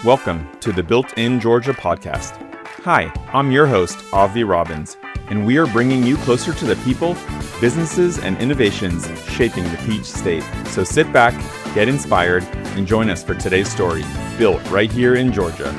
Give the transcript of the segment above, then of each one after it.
Welcome to the Built in Georgia podcast. Hi, I'm your host, Avi Robbins, and we are bringing you closer to the people, businesses, and innovations shaping the Peach State. So sit back, get inspired, and join us for today's story, built right here in Georgia.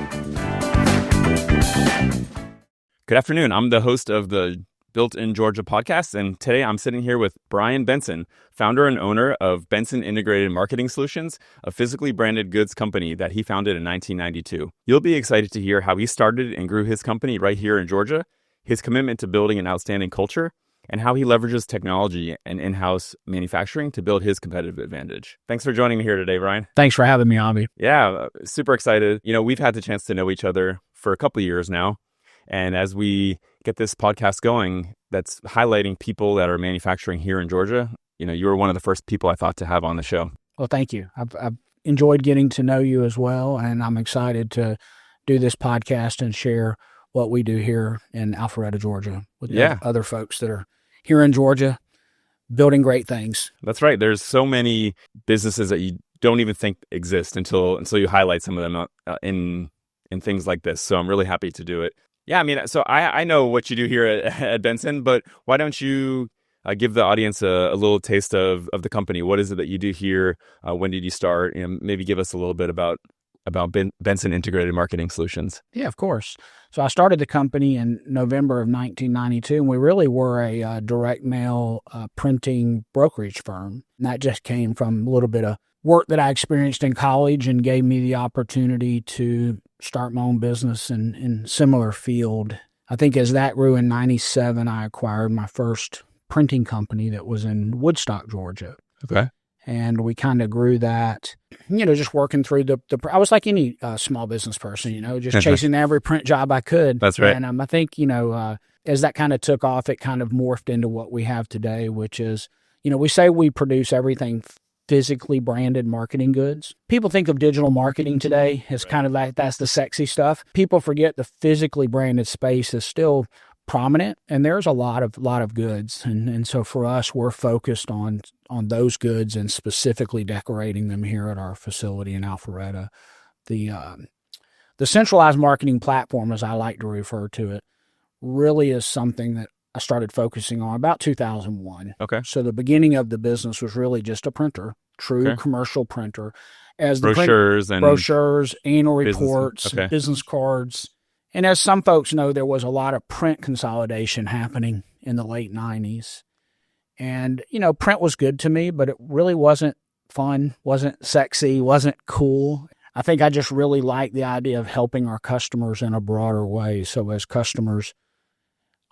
Good afternoon. I'm the host of the Built in Georgia podcast, and today I'm sitting here with Brian Benson, founder and owner of Benson Integrated Marketing Solutions, a physically branded goods company that he founded in 1992. You'll be excited to hear how he started and grew his company right here in Georgia, his commitment to building an outstanding culture, and how he leverages technology and in-house manufacturing to build his competitive advantage. Thanks for joining me here today, Brian. Thanks for having me, Avi. Yeah, super excited. You know, we've had the chance to know each other for a couple of years now. And as we get this podcast going, that's highlighting people that are manufacturing here in Georgia, you know, you were one of the first people I thought to have on the show. Well, thank you. I've enjoyed getting to know you as well, and I'm excited to do this podcast and share what we do here in Alpharetta, Georgia, with other folks that are here in Georgia building great things. That's right. There's so many businesses that you don't even think exist until you highlight some of them in things like this. So I'm really happy to do it. Yeah, I mean, so I know what you do here at Benson, but why don't you give the audience a little taste of the company? What is it that you do here? When did you start? You know, maybe give us a little bit about Benson Integrated Marketing Solutions. Yeah, of course. So I started the company in November of 1992, and we really were a direct mail printing brokerage firm. And that just came from a little bit of work that I experienced in college and gave me the opportunity to start my own business in similar field. I think as that grew in 97, I acquired my first printing company that was in Woodstock, Georgia. Okay. And we kind of grew that, you know, just working through I was like any small business person, you know, just chasing every print job I could. That's right. And I think, you know, as that kind of took off, it kind of morphed into what we have today, which is, you know, we say we produce everything physically branded marketing goods. People think of digital marketing today as kind of like that's the sexy stuff. People forget the physically branded space is still prominent, and there's a lot of goods. And so for us, we're focused on those goods and specifically decorating them here at our facility in Alpharetta. The centralized marketing platform, as I like to refer to it, really is something that I started focusing on about 2001. Okay. So the beginning of the business was really just a printer, true commercial printer. As the brochures, annual reports, business cards. And as some folks know, there was a lot of print consolidation happening in the late 90s. And, you know, print was good to me, but it really wasn't fun, wasn't sexy, wasn't cool. I think I just really liked the idea of helping our customers in a broader way. So as customers,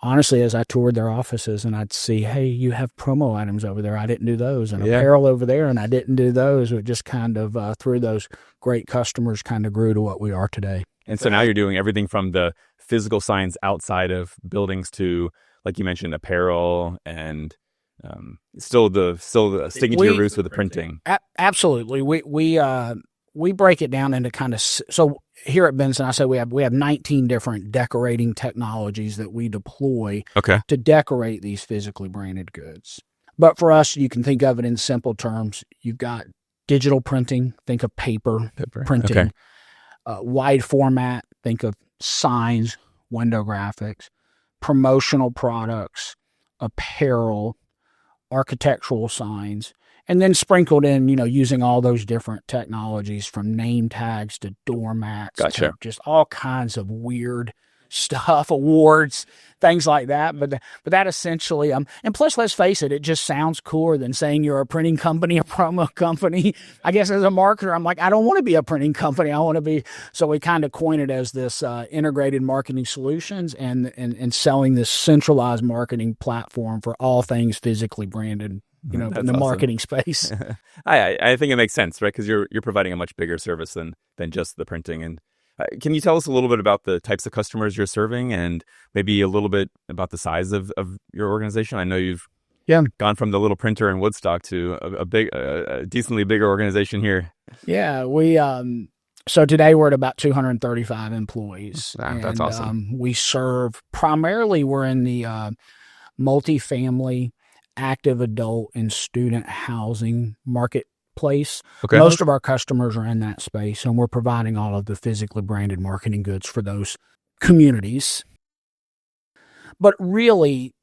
honestly, as I toured their offices and I'd see, hey, you have promo items over there, I didn't do those, and apparel over there, and I didn't do those. It just kind of, through those great customers, kind of grew to what we are today. And so now you're doing everything from the physical signs outside of buildings to, like you mentioned, apparel and still sticking to your roots with the printing. Absolutely. We break it down into kind of, so here at Benson, I said we have 19 different decorating technologies that we deploy to decorate these physically branded goods. But for us, you can think of it in simple terms. You've got digital printing, think of paper printing. Okay. Wide format, think of signs, window graphics, promotional products, apparel, architectural signs, and then sprinkled in, you know, using all those different technologies from name tags to doormats, to just all kinds of weird stuff, awards, things like that. But that essentially, and plus, let's face it, it just sounds cooler than saying you're a printing company, a promo company. I guess as a marketer, I'm like, I don't want to be a printing company. I want to be. So we kind of coined it as this integrated marketing solutions and selling this centralized marketing platform for all things physically branded. You know, in the marketing space. I think it makes sense, right? Because you're providing a much bigger service than just the printing. And can you tell us a little bit about the types of customers you're serving and maybe a little bit about the size of your organization? I know you've gone from the little printer in Woodstock to a decently bigger organization here. Yeah, we so today we're at about 235 employees. That's awesome. We serve primarily, we're in the multifamily, active adult, and student housing market marketplace. Okay. Most of our customers are in that space, and we're providing all of the physically branded marketing goods for those communities. But really,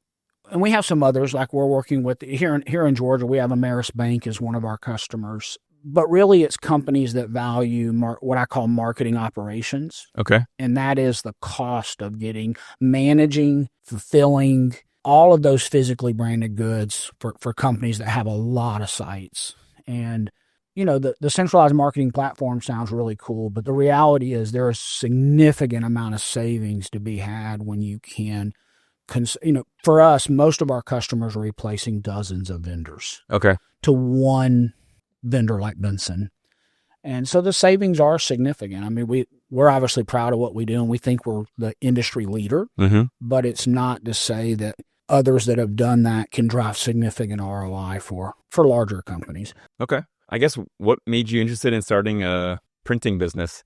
and we have some others, like we're working with here in Georgia, we have Ameris Bank as one of our customers. But really, it's companies that value what I call marketing operations. Okay. And that is the cost of managing, fulfilling all of those physically branded goods for companies that have a lot of sites. And, the centralized marketing platform sounds really cool, but the reality is there is a significant amount of savings to be had when you can, for us, most of our customers are replacing dozens of vendors. Okay. To one vendor like Benson. And so the savings are significant. I mean, we're obviously proud of what we do, and we think we're the industry leader, but it's not to say that others that have done that can drive significant ROI for larger companies. Okay. I guess what made you interested in starting a printing business?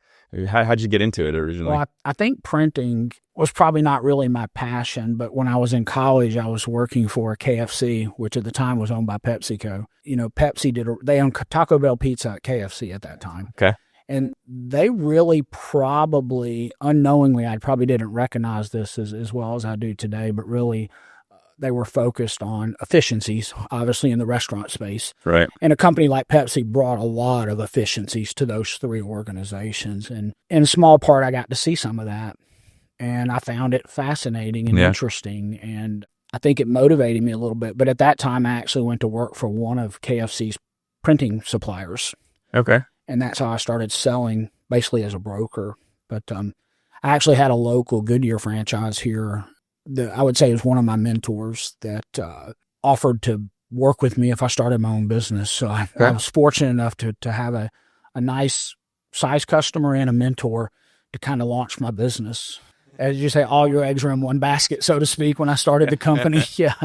How'd you get into it originally? Well, I think printing was probably not really my passion, but when I was in college, I was working for KFC, which at the time was owned by PepsiCo. Pepsi they owned Taco Bell Pizza at KFC at that time. Okay. And they really probably, unknowingly, I probably didn't recognize this as well as I do today, but really they were focused on efficiencies, obviously in the restaurant space. Right. And a company like Pepsi brought a lot of efficiencies to those three organizations. And in small part, I got to see some of that. And I found it fascinating and interesting. And I think it motivated me a little bit. But at that time, I actually went to work for one of KFC's printing suppliers. Okay. And that's how I started selling, basically as a broker. But I actually had a local Goodyear franchise here that I would say is one of my mentors that offered to work with me if I started my own business. So I was fortunate enough to have a nice size customer and a mentor to kind of launch my business. As you say, all your eggs are in one basket, so to speak, when I started the company. Yeah.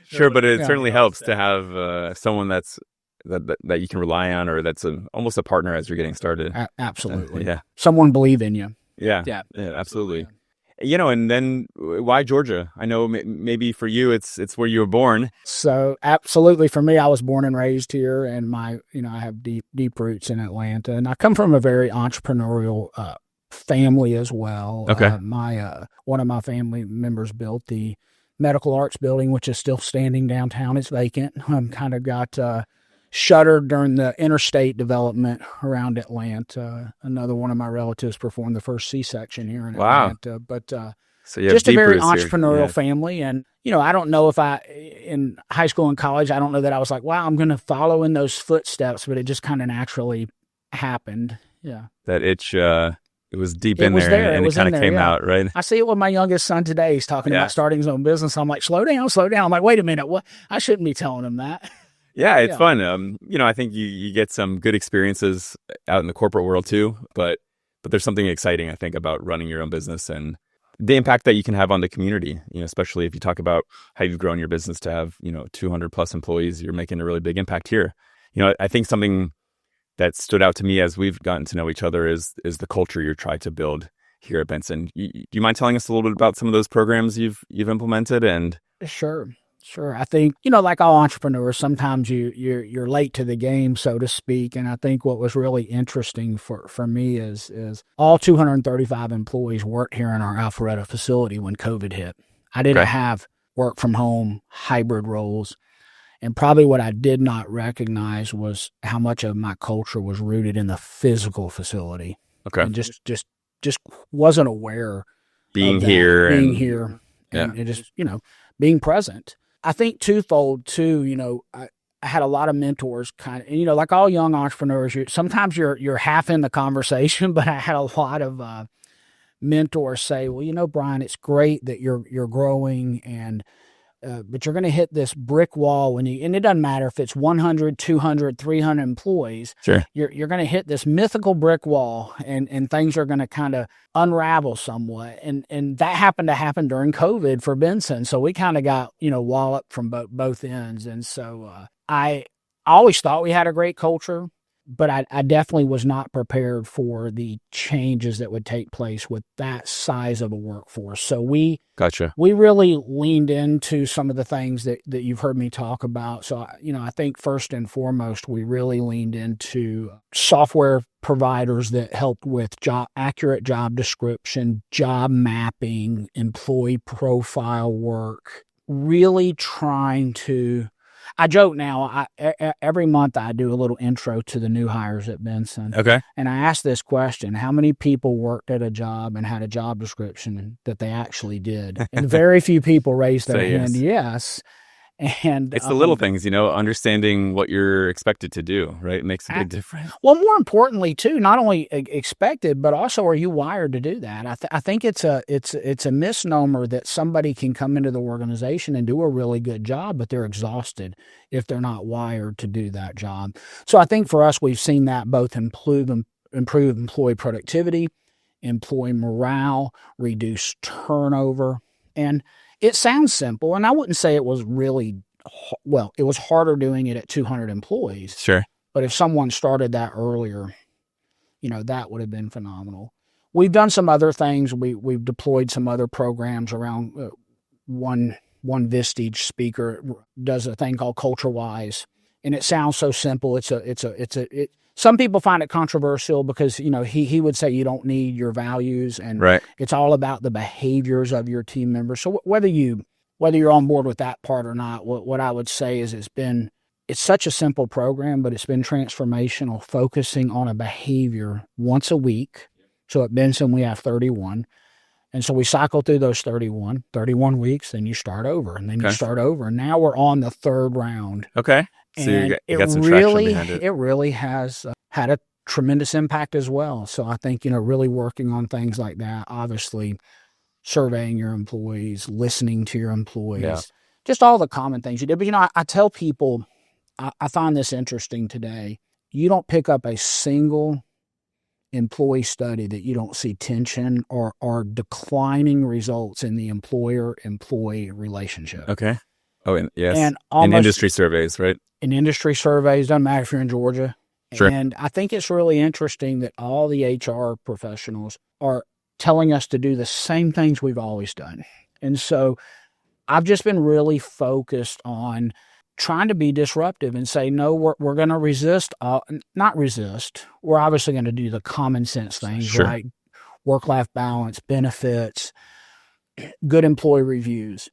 Sure, but it certainly helps to have someone that you can rely on, or that's almost a partner as you're getting started. Absolutely. Yeah. Someone believe in you. Yeah. Yeah, absolutely. And then why Georgia? I know maybe for you, it's where you were born. So absolutely. For me, I was born and raised here, and I have deep roots in Atlanta, and I come from a very entrepreneurial family as well. Okay. One of my family members built the Medical Arts building, which is still standing downtown. It's vacant. Kind of got shuttered during the interstate development around Atlanta. Another one of my relatives performed the first C-section here in Atlanta. But so just a very entrepreneurial family. And, I don't know if in high school and college, I don't know that I was like, wow, I'm going to follow in those footsteps, but it just kind of naturally happened. Yeah. That itch, it was deep in there, and it kind of came out, right? I see it with my youngest son today. He's talking about starting his own business. I'm like, slow down. I'm like, wait a minute. What? I shouldn't be telling him that. Yeah, it's fun. I think you get some good experiences out in the corporate world too, but there's something exciting, I think, about running your own business and the impact that you can have on the community, especially if you talk about how you've grown your business to have, 200 plus employees, you're making a really big impact here. I think something that stood out to me as we've gotten to know each other is the culture you're trying to build here at Benson. Do you mind telling us a little bit about some of those programs you've implemented? And Sure. I think, like all entrepreneurs, sometimes you're late to the game, so to speak. And I think what was really interesting for me is all 235 employees worked here in our Alpharetta facility when COVID hit. I didn't have work from home, hybrid roles. And probably what I did not recognize was how much of my culture was rooted in the physical facility. Okay. And just wasn't aware being here and just, being present. I think twofold too, I had a lot of mentors like all young entrepreneurs, sometimes you're half in the conversation, but I had a lot of mentors say, well, Brian, it's great that you're growing but you're going to hit this brick wall and it doesn't matter if it's 100, 200, 300 employees. Sure. You're going to hit this mythical brick wall and things are going to kind of unravel somewhat. And that happened to happen during COVID for Benson. So we kind of got, walloped from both ends. And so I always thought we had a great culture. but I definitely was not prepared for the changes that would take place with that size of a workforce. So we really leaned into some of the things that you've heard me talk about. So, I think first and foremost, we really leaned into software providers that helped with accurate job description, job mapping, employee profile work, really trying to, I joke now, every month I do a little intro to the new hires at Benson. Okay. And I ask this question: how many people worked at a job and had a job description that they actually did? And very few people raised their hand. Yes. And it's the little things, understanding what you're expected to do, right? It makes a big difference. Well, more importantly, too, not only expected, but also, are you wired to do that? I think it's a misnomer that somebody can come into the organization and do a really good job, but they're exhausted if they're not wired to do that job. So I think for us, we've seen that both improve employee productivity, employee morale, reduce turnover, and it sounds simple, and I wouldn't say it was really, it was harder doing it at 200 employees. Sure. But if someone started that earlier, that would have been phenomenal. We've done some other things. We've deployed some other programs around. One Vistage speaker does a thing called CultureWise, and it sounds so simple. Some people find it controversial because, he would say you don't need your values, and it's all about the behaviors of your team members. So whether you're on board with that part or not, what I would say is it's such a simple program, but it's been transformational, focusing on a behavior once a week. So at Benson, we have 31. And so we cycle through those 31 weeks, then you start over, and then you start over. And now we're on the third round. Okay. So you got some traction behind it. It really has had a tremendous impact as well. So I think, really working on things like that, obviously surveying your employees, listening to your employees, just all the common things you did. But, I tell people, I find this interesting today. You don't pick up a single employee study that you don't see tension or declining results in the employer-employee relationship. Okay. Oh, and yes. And in industry surveys, right? In industry surveys, doesn't matter if you're in Georgia. Sure. And I think it's really interesting that all the HR professionals are telling us to do the same things we've always done. And so I've just been really focused on trying to be disruptive and say, no, we're going to resist, not resist. We're obviously going to do the common sense things, right? Work-life balance, benefits, good employee reviews.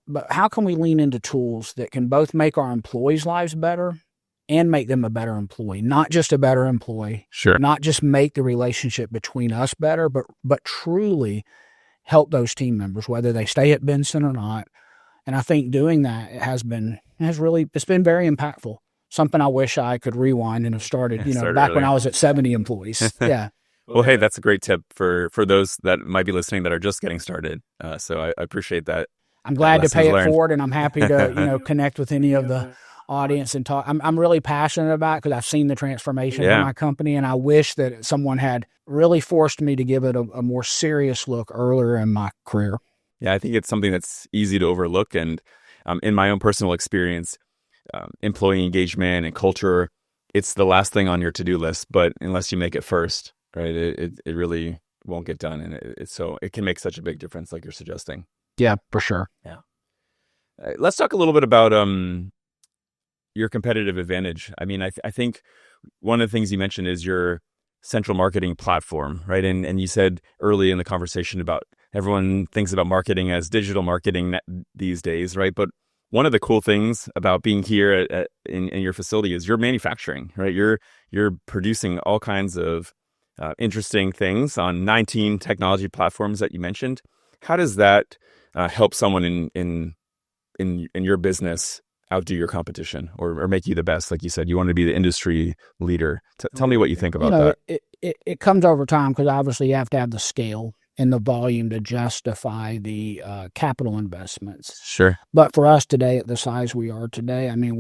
But how can we lean into tools that can both make our employees' lives better and make them a better employee? Not just a better employee. Sure. Not just make the relationship between us better, but truly help those team members, whether they stay at Benson or not. And I think doing that it's been very impactful. Something I wish I could rewind and have started, back when I was at 70 employees. Yeah. Well, hey, that's a great tip for those that might be listening that are just getting started. So I appreciate that. I'm glad to pay it forward, and I'm happy to, connect with any of the audience and talk. I'm really passionate about it because I've seen the transformation in my company, and I wish that someone had really forced me to give it a more serious look earlier in my career. Yeah, I think it's something that's easy to overlook. And in my own personal experience, employee engagement and culture, it's the last thing on your to-do list, but unless you make it first, right, it really won't get done. And so it can make such a big difference like you're suggesting. Yeah, for sure. Yeah. Let's talk a little bit about your competitive advantage. I mean, I think one of the things you mentioned is your central marketing platform, right? And you said early in the conversation about everyone thinks about marketing as digital marketing these days, right? But one of the cool things about being here in your facility is you're manufacturing, right? You're producing all kinds of interesting things on 19 technology platforms that you mentioned. How does that help someone in your business outdo your competition or make you the best? Like you said, you want to be the industry leader. Tell me what you think about that. It comes over time because obviously you have to have the scale and the volume to justify the capital investments. Sure. But for us today, at the size we are today, I mean,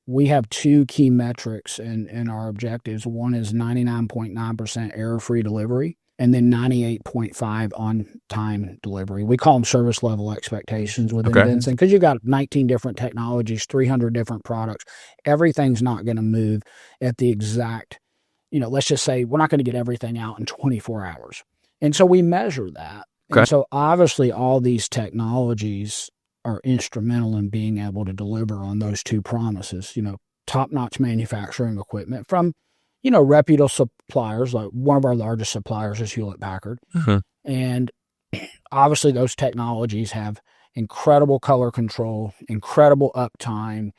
we have two key metrics in our objectives. One is 99.9% error-free delivery. and then 98.5 on-time delivery. We call them service level expectations within Benson, because you've got 19 different technologies, 300 different products. Everything's not going to move at the exact, let's just say we're not going to get everything out in 24 hours. And so we measure that. And so obviously all these technologies are instrumental in being able to deliver on those two promises, top-notch manufacturing equipment from reputable suppliers. Like one of our largest suppliers is Hewlett-Packard. And obviously those technologies have incredible color control, incredible uptime,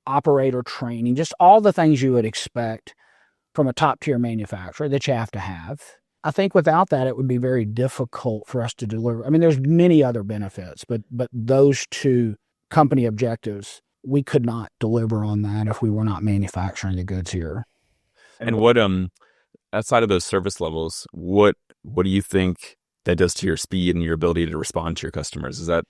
operator training, just all the things you would expect from a top-tier manufacturer that you have to have. I think without that, it would be very difficult for us to deliver. I mean, there's many other benefits, but those two company objectives, we could not deliver on that if we were not manufacturing the goods here. And what, outside of those service levels, what do you think that does to your speed and your ability to respond to your customers? Is that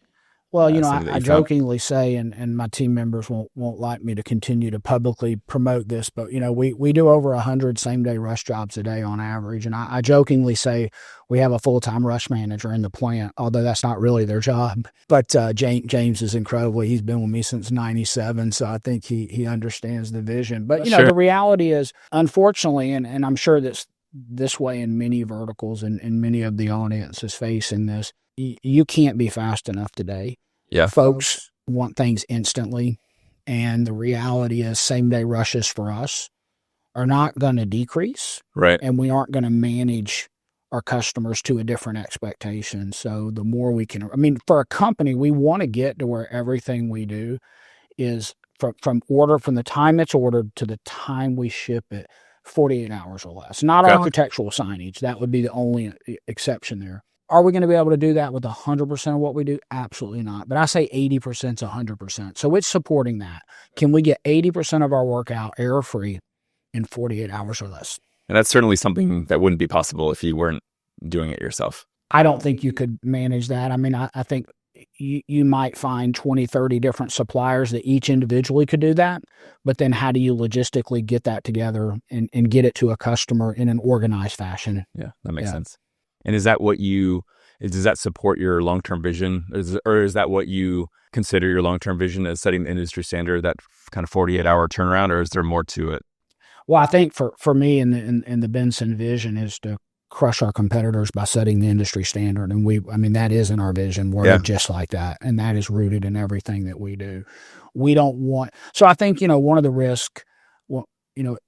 Well, I jokingly say, and my team members won't like me to continue to publicly promote this, but we do over 100 same-day rush jobs a day on average, and I jokingly say we have a full-time rush manager in the plant, although that's not really their job. But James is incredible. He's been with me since '97, so I think he understands the vision. But the reality is, unfortunately, and I'm sure that's this way in many verticals, and many of the audience is facing this. You can't be fast enough today. Yeah. Folks want things instantly. And the reality is same-day rushes for us are not going to decrease. Right. And we aren't going to manage our customers to a different expectation. So the more we can, for a company, we want to get to where everything we do is from the time it's ordered to the time we ship it, 48 hours or less. Not architectural signage. That would be the only exception there. Are we going to be able to do that with 100% of what we do? Absolutely not. But I say 80% to 100%. So it's supporting that. Can we get 80% of our work out error-free in 48 hours or less? And that's certainly something that wouldn't be possible if you weren't doing it yourself. I don't think you could manage that. I think you might find 20, 30 different suppliers that each individually could do that. But then how do you logistically get that together and get it to a customer in an organized fashion? Yeah, that makes sense. And is that does that support your long-term vision? Or is that what you consider your long-term vision as setting the industry standard, that kind of 48-hour turnaround, or is there more to it? Well, I think for me in the Benson vision is to crush our competitors by setting the industry standard. And that is in our vision. We're just like that. And that is rooted in everything that we do. So I think, one of the risks,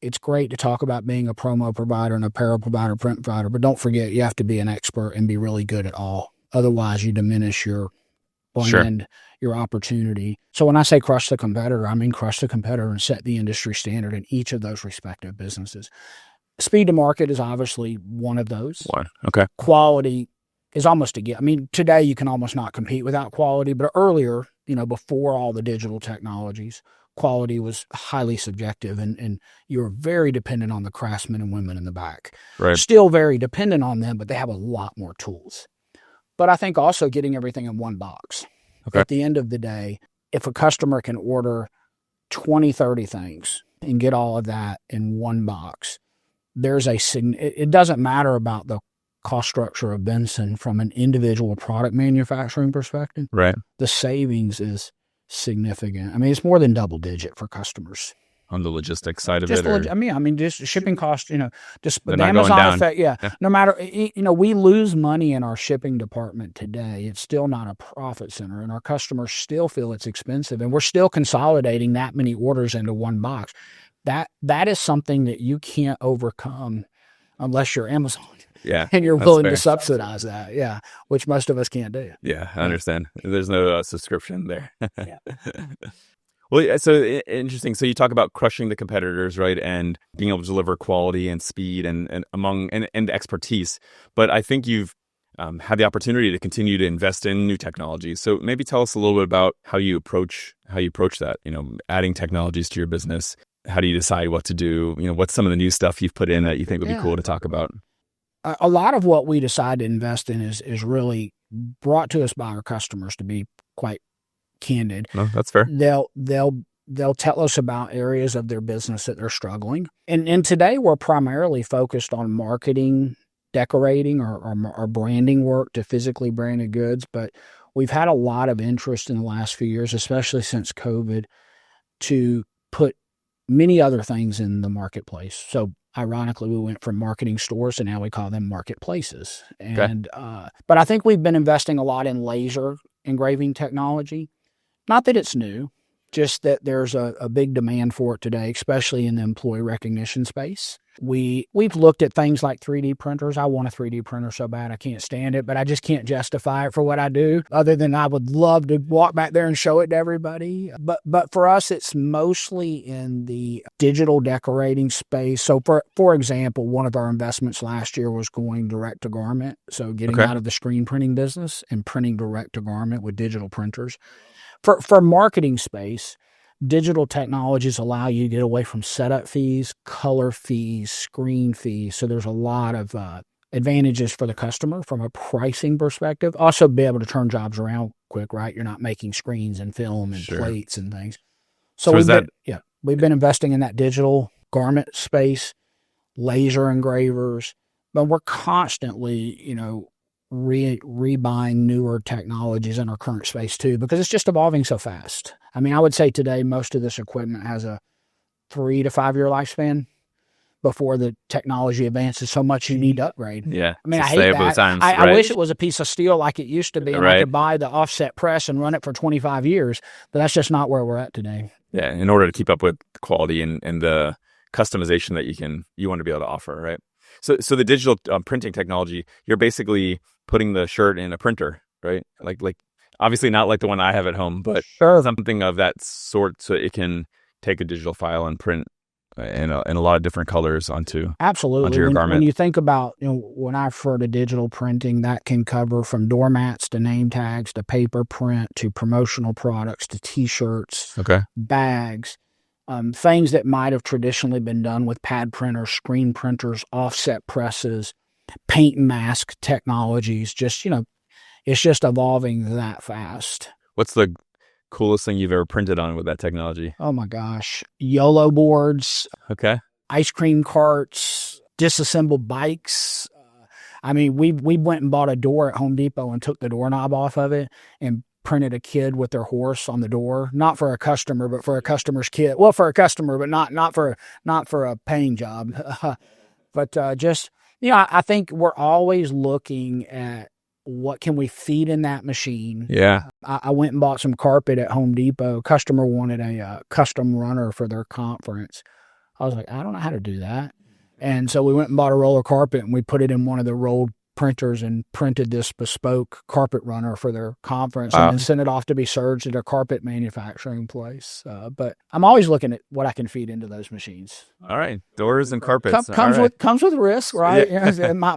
it's great to talk about being a promo provider and apparel provider, print provider, but don't forget you have to be an expert and be really good at all. Otherwise, you diminish your brand, your opportunity. So when I say crush the competitor, I mean crush the competitor and set the industry standard in each of those respective businesses. Speed to market is obviously one of those. Okay. Quality is almost a given. Today you can almost not compete without quality, but earlier, before all the digital technologies, quality was highly subjective, and you were very dependent on the craftsmen and women in the back. Right. Still very dependent on them, but they have a lot more tools. But I think also getting everything in one box. Okay. At the end of the day, if a customer can order 20, 30 things and get all of that in one box, it doesn't matter about the cost structure of Benson from an individual product manufacturing perspective. Right. The savings is significant. It's more than double digit for customers. On the logistics side of just it? Just shipping costs, just the Amazon effect. Yeah. No matter, we lose money in our shipping department today. It's still not a profit center, and our customers still feel it's expensive, and we're still consolidating that many orders into one box. That is something that you can't overcome unless you're Amazon. Yeah. And you're willing to subsidize that. Yeah. Which most of us can't do. Yeah, I understand. There's no subscription there. Yeah. Well, so interesting. So you talk about crushing the competitors, right? And being able to deliver quality and speed and expertise. But I think you've had the opportunity to continue to invest in new technologies. So maybe tell us a little bit about how you approach that, adding technologies to your business. How do you decide what to do? What's some of the new stuff you've put in that you think would be cool to talk about? A lot of what we decide to invest in is really brought to us by our customers, to be quite candid. No, that's fair. They'll tell us about areas of their business that they're struggling. And today we're primarily focused on marketing decorating or branding work to physically branded goods, but we've had a lot of interest in the last few years, especially since COVID, to put many other things in the marketplace. So ironically, we went from marketing stores to now we call them marketplaces. And but I think we've been investing a lot in laser engraving technology. Not that it's new, just that there's a big demand for it today, especially in the employee recognition space. We've looked at things like 3D printers. I want a 3D printer so bad I can't stand it, but I just can't justify it for what I do, other than I would love to walk back there and show it to everybody. But for us, it's mostly in the digital decorating space. So for example, one of our investments last year was going direct to garment. So getting out of the screen printing business and printing direct to garment with digital printers. For marketing space, digital technologies allow you to get away from setup fees, color fees, screen fees. So there's a lot of advantages for the customer from a pricing perspective. Also be able to turn jobs around quick, right? You're not making screens and film and plates and things. So we've been investing in that digital garment space, laser engravers, but we're constantly, rebuying newer technologies in our current space too, because it's just evolving so fast. I mean, I would say today most of this equipment has a 3 to 5 year lifespan before the technology advances so much you need to upgrade. Yeah, I mean, I hate that. I wish it was a piece of steel like it used to be, and I could buy the offset press and run it for 25 years, but that's just not where we're at today. Yeah, in order to keep up with the quality and the customization that you want to be able to offer, right? So the digital printing technology, you're basically putting the shirt in a printer, right? Like obviously not like the one I have at home, but something of that sort, so it can take a digital file and print in a lot of different colors onto your garment. When you think about, when I refer to digital printing, that can cover from doormats to name tags to paper print to promotional products to T-shirts, bags. Things that might have traditionally been done with pad printers, screen printers, offset presses, paint and mask technologies, it's just evolving that fast. What's the coolest thing you've ever printed on with that technology? Oh my gosh. YOLO boards. Ice cream carts, disassembled bikes. I mean, we went and bought a door at Home Depot and took the doorknob off of it and printed a kid with their horse on the door, not for a customer, but for a customer's kid. Well, for a customer, but not for a paying job. But I think we're always looking at what can we feed in that machine. Yeah. I went and bought some carpet at Home Depot. Customer wanted a custom runner for their conference. I was like, I don't know how to do that. And so we went and bought a roller carpet and we put it in one of the rolled printers and printed this bespoke carpet runner for their conference and then sent it off to be serged at a carpet manufacturing place. But I'm always looking at what I can feed into those machines. All right. Doors and carpets. Comes with risk, right? Yeah. My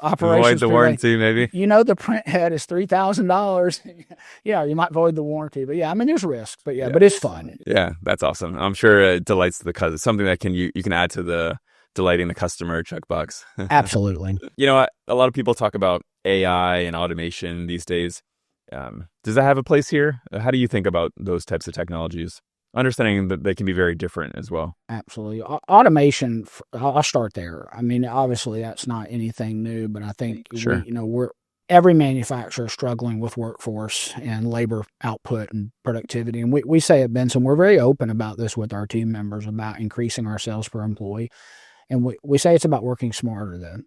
operation. Void the warranty, maybe. The print head is $3,000. Yeah, you might void the warranty. But yeah, I mean, there's risk. But but it's fun. Yeah, that's awesome. I'm sure it delights the customer. Something that you can add to the delighting the customer checkbox. Absolutely. A lot of people talk about AI and automation these days. Does that have a place here? How do you think about those types of technologies? Understanding that they can be very different as well. Absolutely. Automation, I'll start there. I mean, obviously that's not anything new, but I think every manufacturer is struggling with workforce and labor output and productivity. And we say at Benson, we're very open about this with our team members about increasing our sales per employee. And we say it's about working smarter then.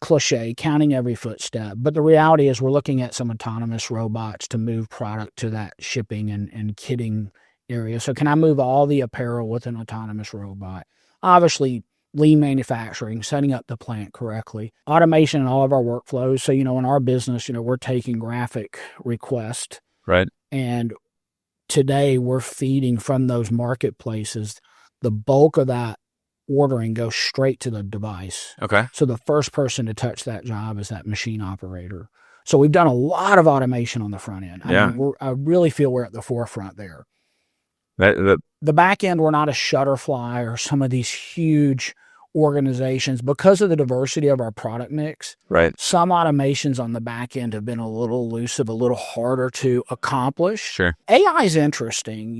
Cliche, counting every footstep. But the reality is we're looking at some autonomous robots to move product to that shipping and kitting area. So can I move all the apparel with an autonomous robot? Obviously, lean manufacturing, setting up the plant correctly, automation in all of our workflows. So, in our business, we're taking graphic requests. Right. And today we're feeding from those marketplaces. The bulk of that ordering goes straight to the device. So the first person to touch that job is that machine operator. So we've done a lot of automation on the front end. I really feel we're at the forefront there. The back end, we're not a Shutterfly or some of these huge organizations because of the diversity of our product mix. Right. Some automations on the back end have been a little elusive, a little harder to accomplish. Sure. AI is interesting.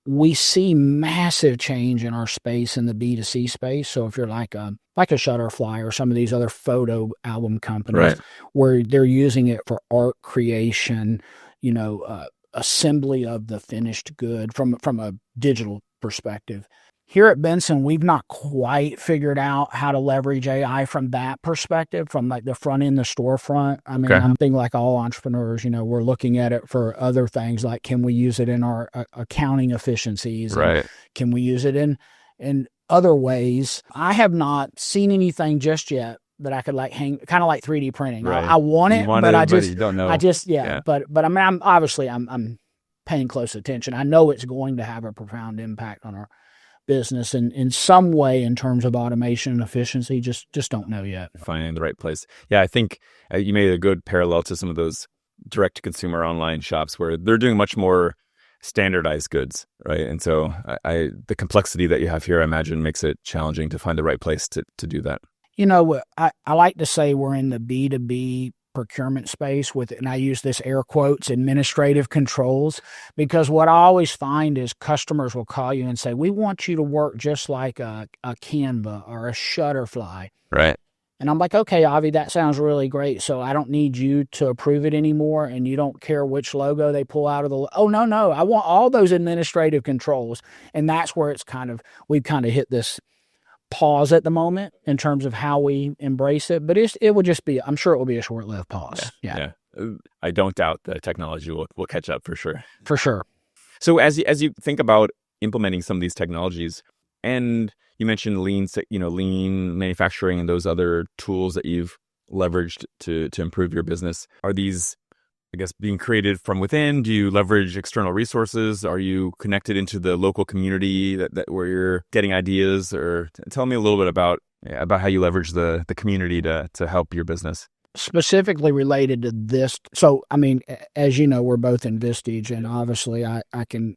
we see massive change in our space in the B2C space. So if you're like a Shutterfly or some of these other photo album companies, where they're using it for art creation, assembly of the finished good from a digital perspective. Here at Benson, we've not quite figured out how to leverage AI from that perspective, from like the front end, the storefront. I mean, I'm thinking like all entrepreneurs, we're looking at it for other things like, can we use it in our accounting efficiencies? Right. Can we use it in other ways? I have not seen anything just yet that I could like hang, kind of like 3D printing. Right. I want it, but you don't know. But I mean, I'm paying close attention. I know it's going to have a profound impact on our business in some way in terms of automation and efficiency. Just don't know yet. Finding the right place. Yeah, I think you made a good parallel to some of those direct-to-consumer online shops where they're doing much more standardized goods, right? And so the complexity that you have here, I imagine, makes it challenging to find the right place to do that. I like to say we're in the B2B procurement space and I use this air quotes, administrative controls, because what I always find is customers will call you and say, we want you to work just like a Canva or a Shutterfly. Right. And I'm like, okay, Avi, that sounds really great. So I don't need you to approve it anymore. And you don't care which logo they pull out of oh, no. I want all those administrative controls. And that's where we've kind of hit this pause at the moment in terms of how we embrace it, but it will just be, I'm sure it will be a short-lived pause. Yeah. I don't doubt the technology will catch up for sure. For sure. So as you think about implementing some of these technologies, and you mentioned lean manufacturing and those other tools that you've leveraged to improve your business, are these, I guess, being created from within? Do you leverage external resources? Are you connected into the local community that where you're getting ideas? Or tell me a little bit about how you leverage the community to help your business. Specifically related to this. So, I mean, as you know, we're both in Vistage, and obviously I can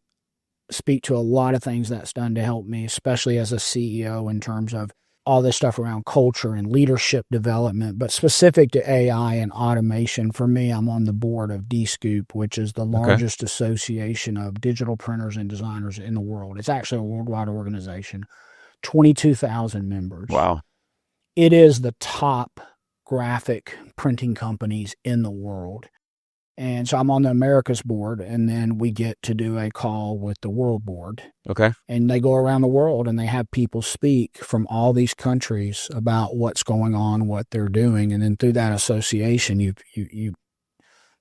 speak to a lot of things that's done to help me, especially as a CEO, in terms of all this stuff around culture and leadership development, but specific to AI and automation. For me, I'm on the board of DScoop, which is the largest association of digital printers and designers in the world. It's actually a worldwide organization, 22,000 members. Wow. It is the top graphic printing companies in the world. And so I'm on the Americas board, and then we get to do a call with the world board. Okay. And they go around the world and they have people speak from all these countries about what's going on, what they're doing. And then through that association, you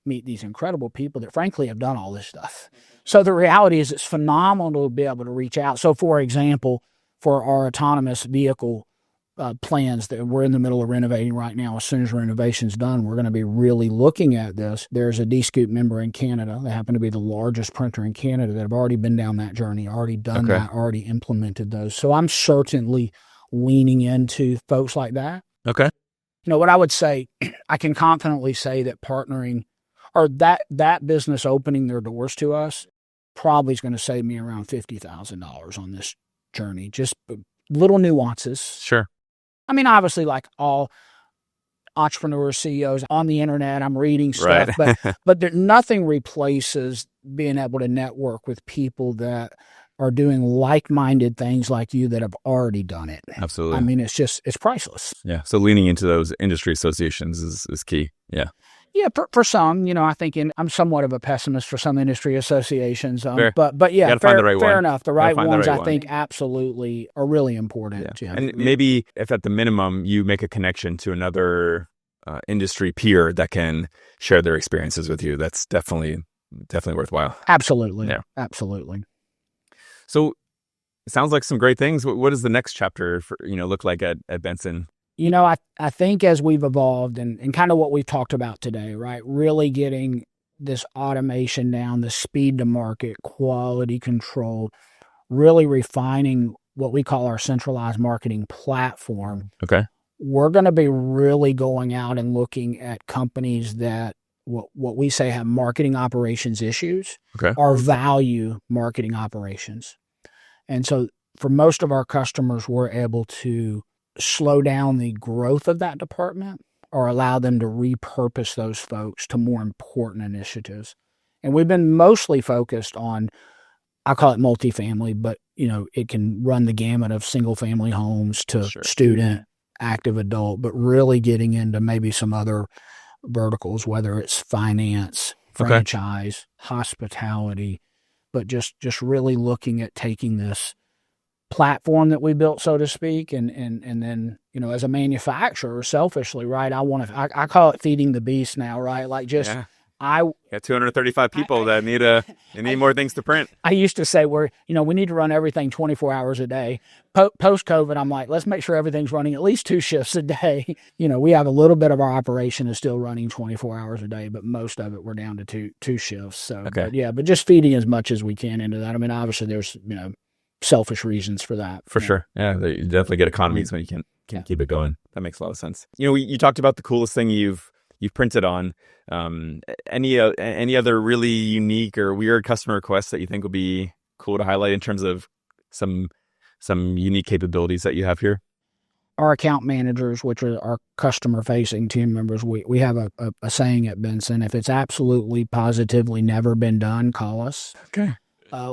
meet these incredible people that frankly have done all this stuff. So the reality is it's phenomenal to be able to reach out. So for example, for our autonomous vehicle plans that we're in the middle of renovating right now. As soon as renovation's done, we're going to be really looking at this. There's a DScoop member in Canada. They happen to be the largest printer in Canada that have already been down that journey, already done that, already implemented those. So I'm certainly leaning into folks like that. Okay. What I would say, I can confidently say that partnering or that business opening their doors to us probably is going to save me around $50,000 on this journey. Just little nuances. Sure. I mean, obviously, like all entrepreneurs, CEOs on the internet, I'm reading stuff, but nothing replaces being able to network with people that are doing like-minded things like you that have already done it. Absolutely. I mean, it's priceless. Yeah. So leaning into those industry associations is key. Yeah. Yeah, for some, I think I'm somewhat of a pessimist for some industry associations, but yeah, fair enough. The right ones, I think, absolutely are really important. Yeah. And maybe if at the minimum you make a connection to another industry peer that can share their experiences with you, that's definitely worthwhile. Absolutely. Yeah. Absolutely. So it sounds like some great things. What does the next chapter look like at Benson? I think as we've evolved and kind of what we've talked about today, right? Really getting this automation down, the speed to market, quality control, really refining what we call our centralized marketing platform. Okay. We're going to be really going out and looking at companies that what we say have marketing operations issues or value marketing operations. And so for most of our customers, we're able to slow down the growth of that department or allow them to repurpose those folks to more important initiatives. And we've been mostly focused on I call it multifamily, but it can run the gamut of single family homes to student, active adult, but really getting into maybe some other verticals, whether it's finance, franchise, hospitality, but just really looking at taking this platform that we built, so to speak, and then as a manufacturer, selfishly, right? I call it feeding the beast now, right? Like just I got 235 people that need more things to print. I used to say we need to run everything 24 hours a day. Post COVID, I'm like, let's make sure everything's running at least 2 shifts a day. We have a little bit of our operation is still running 24 hours a day, but most of it we're down to two shifts. So, but just feeding as much as we can into that. I mean, obviously there's selfish reasons for that. For sure. Yeah, you definitely get economies when you can keep it going. That makes a lot of sense. You talked about the coolest thing you've printed on. Any other really unique or weird customer requests that you think would be cool to highlight in terms of some unique capabilities that you have here? Our account managers, which are our customer-facing team members, we have a saying at Benson: if it's absolutely, positively never been done, call us. Okay.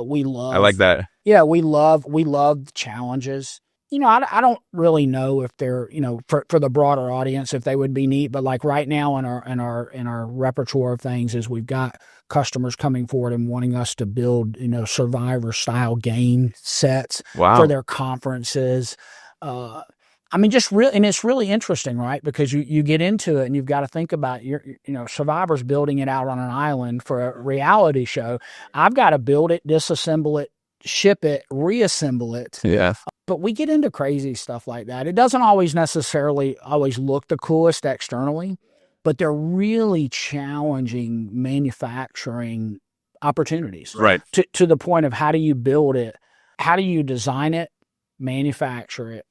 We love. I like that. Yeah, we love challenges. I don't really know if they're, for the broader audience, if they would be neat, but like right now in our repertoire of things is we've got customers coming forward and wanting us to build, Survivor style game sets for their conferences. Just really, and it's really interesting, right? Because you get into it and you've got to think about Survivor's building it out on an island for a reality show. I've got to build it, disassemble it, ship it, reassemble it. Yeah. But we get into crazy stuff like that. It doesn't always necessarily look the coolest externally, but they're really challenging manufacturing opportunities. Right. To the point of how do you build it? How do you design it, manufacture it,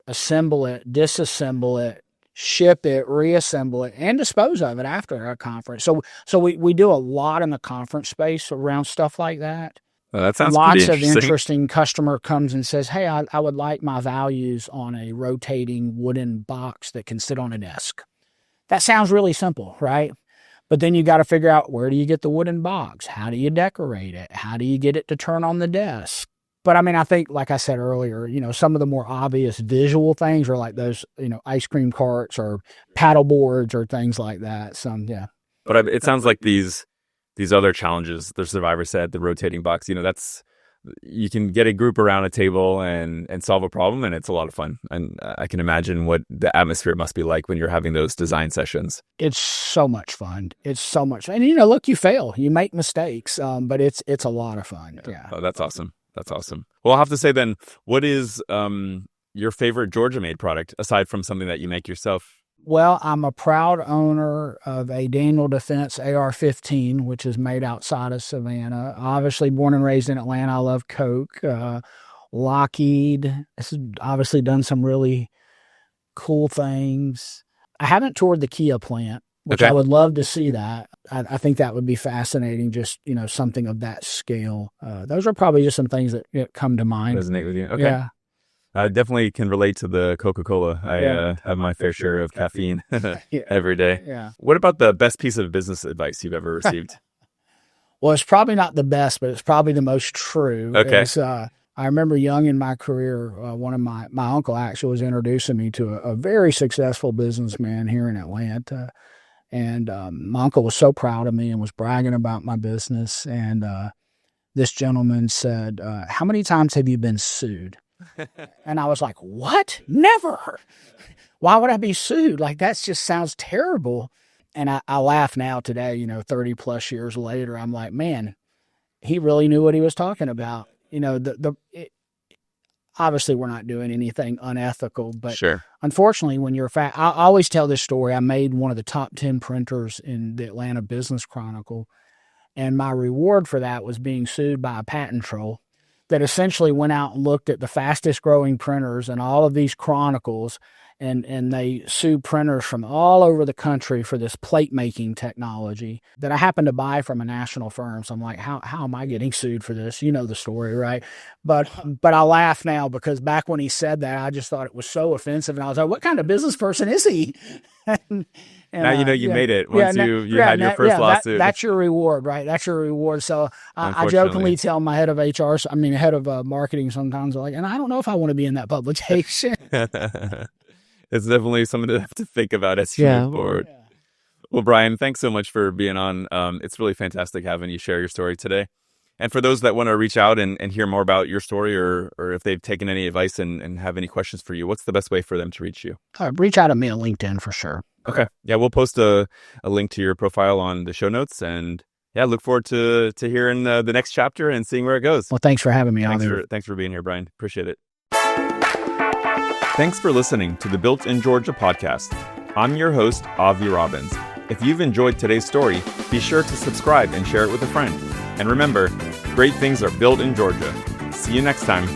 assemble it, disassemble it, ship it, reassemble it, and dispose of it after a conference. So we do a lot in the conference space around stuff like that. Well, that sounds lots of interesting. Customer comes and says, hey, I would like my values on a rotating wooden box that can sit on a desk. That sounds really simple, right? But then you got to figure out, where do you get the wooden box? How do you decorate it? How do you get it to turn on the desk? But I think, like I said earlier, some of the more obvious visual things are like those, ice cream carts or paddle boards or things like that. But it sounds like these other challenges, the Survivor set, the rotating box, you can get a group around a table and solve a problem, and it's a lot of fun. And I can imagine what the atmosphere must be like when you're having those design sessions. It's so much fun. And look, you fail, you make mistakes, but it's a lot of fun. Yeah. Oh, that's awesome. That's awesome. Well, I'll have to say then, what is your favorite Georgia-made product, aside from something that you make yourself? Well, I'm a proud owner of a Daniel Defense AR-15, which is made outside of Savannah. Obviously, born and raised in Atlanta, I love Coke. Lockheed has obviously done some really cool things. I haven't toured the Kia plant, which I would love to see that. I think that would be fascinating, just, something of that scale. Those are probably just some things that come to mind. Resonate with you. Okay. Yeah. I definitely can relate to the Coca-Cola. I have my fair share of caffeine every day. Yeah. What about the best piece of business advice you've ever received? Well, it's probably not the best, but it's probably the most true. Okay. I remember young in my career, one of my uncle actually was introducing me to a very successful businessman here in Atlanta. And my uncle was so proud of me and was bragging about my business. And this gentleman said, how many times have you been sued? And I was like, what? Never. Why would I be sued? Like, that just sounds terrible. And I laugh now today, 30 plus years later. I'm like, man, he really knew what he was talking about. Obviously we're not doing anything unethical, but sure. Unfortunately, when you're I always tell this story. I made one of the top 10 printers in the Atlanta Business Chronicle. And my reward for that was being sued by a patent troll that essentially went out and looked at the fastest growing printers and all of these chronicles and they sue printers from all over the country for this plate making technology that I happened to buy from a national firm. So I'm like, how am I getting sued for this? You know the story, right? But I laugh now because back when he said that, I just thought it was so offensive, and I was like, what kind of business person is he? And now you made it once you had your first lawsuit. That's your reward, right? That's your reward. So I jokingly tell my head of head of marketing sometimes, like, and I don't know if I want to be in that publication. It's definitely something to have to think about as you move forward. Yeah. Well, Brian, thanks so much for being on. It's really fantastic having you share your story today. And for those that want to reach out and hear more about your story, or if they've taken any advice and have any questions for you, what's the best way for them to reach you? Reach out to me on LinkedIn for sure. Okay. Yeah, we'll post a link to your profile on the show notes. And yeah, look forward to hearing the next chapter and seeing where it goes. Well, thanks for having me on. Thanks for being here, Brian. Appreciate it. Thanks for listening to the Built in Georgia podcast. I'm your host, Avi Robbins. If you've enjoyed today's story, be sure to subscribe and share it with a friend. And remember, great things are built in Georgia. See you next time.